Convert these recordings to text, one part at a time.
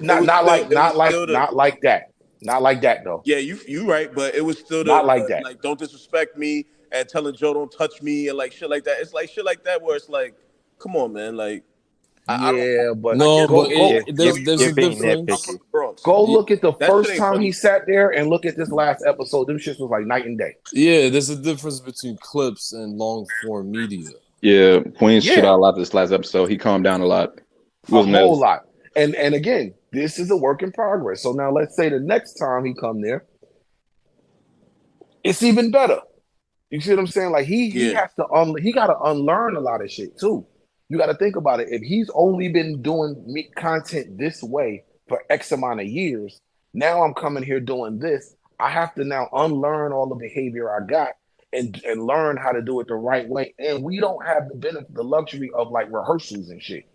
not like that. Not like that though. Yeah, you right, but it was still Not like that. like don't disrespect me and telling Joe don't touch me and like shit like that. It's like shit like that where it's like, come on, man, like I don't. Yeah, but No, but there's You're a being difference. I'm from nitpicky. the Bronx. go look at the That shit first ain't time funny. he sat there and look at this last episode. Them shits was like night and day. Yeah, there's a difference between clips and long form media. Yeah, Queens shit Yeah, out a lot this last episode. He calmed down a lot. He a wasn't whole as lot. And again, this is a work in progress. So now let's say the next time he come there, it's even better. You see what I'm saying? Like he Yeah. has to he got to unlearn a lot of shit too. You got to think about it. If he's only been doing content this way for X amount of years, now I'm coming here doing this. I have to now unlearn all the behavior I got and learn how to do it the right way. And we don't have the benefit, the luxury of like rehearsals and shit.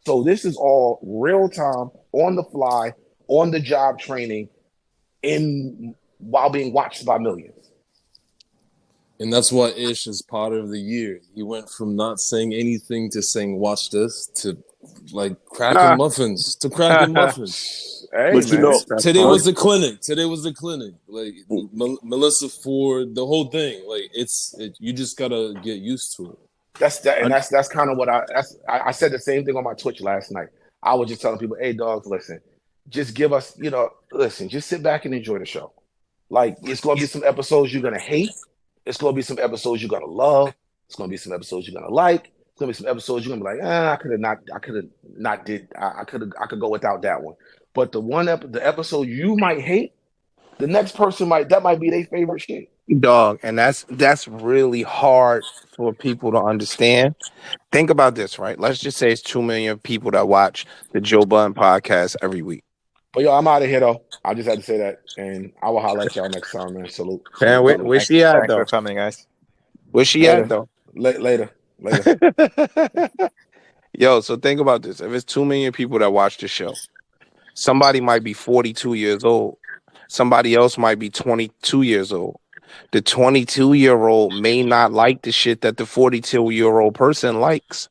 So this is all real time, on the fly, on the job training, in while being watched by millions. And that's why Ish is part of the year. He went from not saying anything to saying "watch this" to like cracking muffins to cracking muffins. Hey, But you man, know, Today was the clinic. Today was the clinic. Like Melissa Ford, the whole thing. Like you just gotta get used to it. that's kind of what I said the same thing on my Twitch last night. I was just telling people, hey dogs, listen, just give us, listen, just sit back and enjoy the show. Like it's gonna be some episodes you're gonna hate. It's gonna be some episodes you're gonna love. It's gonna be some episodes you're gonna like. It's gonna be some episodes you're gonna be like, I could go without that one. But the episode you might hate, the next person might be their favorite shit. Dog, and that's really hard for people to understand. Think about this, right? Let's just say it's 2 million people that watch the Joe Budden podcast every week. But yo, I'm out of here though. I just had to say that, and I will holler at y'all next time, man. Salute. Man, where she at Thanks though? for coming, guys. Where she at though? Later. Yo, so think about this. If it's 2 million people that watch the show, somebody might be 42 years old. Somebody else might be 22 years old. The 22-year-old may not like the shit that the 42-year-old person likes.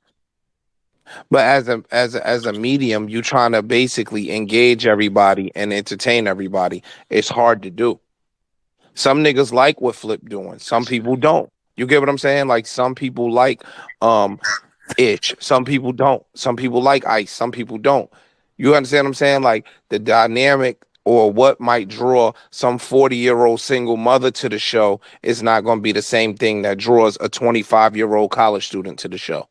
But as a medium, you trying to basically engage everybody and entertain everybody. It's hard to do. Some niggas like what Flip doing. Some people don't. You get what I'm saying? Like some people like Itch. Some people don't. Some people like Ice. Some people don't. You understand what I'm saying? Like the dynamic or what might draw some 40-year-old single mother to the show is not going to be the same thing that draws a 25-year-old college student to the show.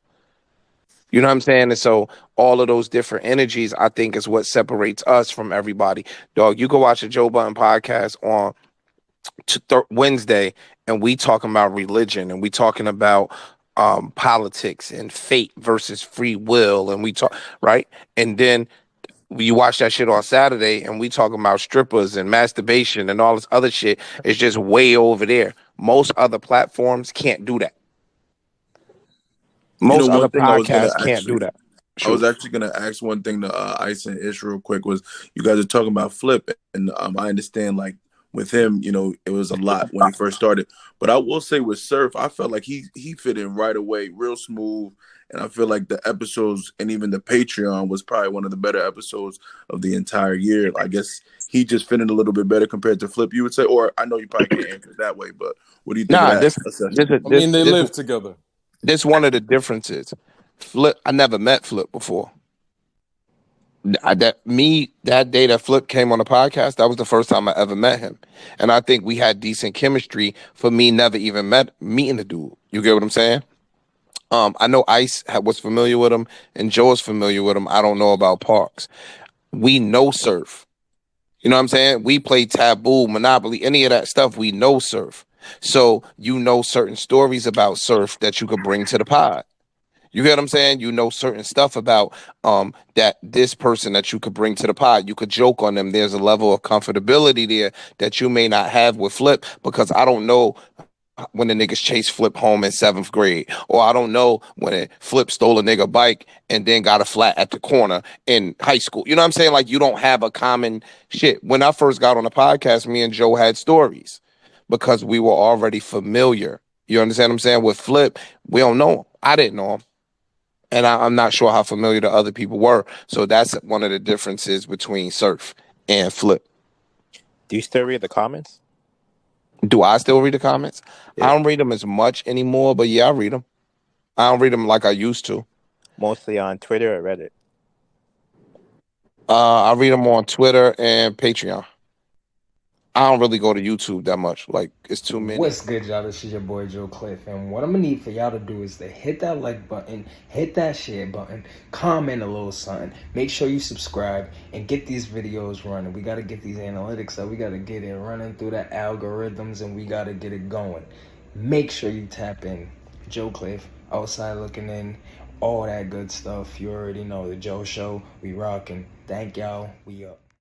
You know what I'm saying? And so all of those different energies, I think, is what separates us from everybody. Dog, you go watch the Joe Budden podcast on Wednesday, and we talking about religion, and we talking about politics and fate versus free will, and we talk, right? And then you watch that shit on Saturday, and we talking about strippers and masturbation and all this other shit. It's just way over there. Most other platforms can't do that. Most other podcasts can't do that. I was actually going to ask one thing to Ice and Ish real quick was you guys are talking about Flip, and I understand like with him, it was a lot when he first started. But I will say with Surf, I felt like he fit in right away, real smooth. And I feel like the episodes and even the Patreon was probably one of the better episodes of the entire year. I guess he just fit in a little bit better compared to Flip, you would say? Or I know you probably can't answer it that way, but what do you think of that? They live together. This one of the differences. Flip, I never met Flip before. That day that Flip came on the podcast, that was the first time I ever met him. And I think we had decent chemistry for me never even meeting the dude. You get what I'm saying? I know Ice was familiar with him and Joe is familiar with him. I don't know about Parks. We know Surf. You know what I'm saying? We play Taboo, Monopoly, any of that stuff. We know Surf. So you know certain stories about Surf that you could bring to the pod. You get what I'm saying? You know certain stuff about that this person that you could bring to the pod. You could joke on them. There's a level of comfortability there that you may not have with Flip, because I don't know when the niggas chased Flip home in 7th grade, or I don't know when Flip stole a nigga bike and then got a flat at the corner in high school. You know what I'm saying? Like you don't have a common shit. When I first got on the podcast, me and Joe had stories because we were already familiar. You understand what I'm saying? With Flip, we don't know him. I didn't know him. And I'm not sure how familiar the other people were. So that's one of the differences between Surf and Flip. Do you still read the comments? Do I still read the comments? Yeah. I don't read them as much anymore, but yeah, I read them. I don't read them like I used to. Mostly on Twitter or Reddit? I read them on Twitter and Patreon. I don't really go to YouTube that much. Like, it's too many. What's good, y'all? This is your boy Joe Cliff, and what I'm gonna need for y'all to do is to hit that like button, hit that share button, comment a little something, make sure you subscribe, and get these videos running. We gotta get these analytics up, we gotta get it running through the algorithms, and we gotta get it going. Make sure you tap in. Joe Cliff, outside looking in, all that good stuff. You already know the Joe Show. We rocking. Thank y'all. We up.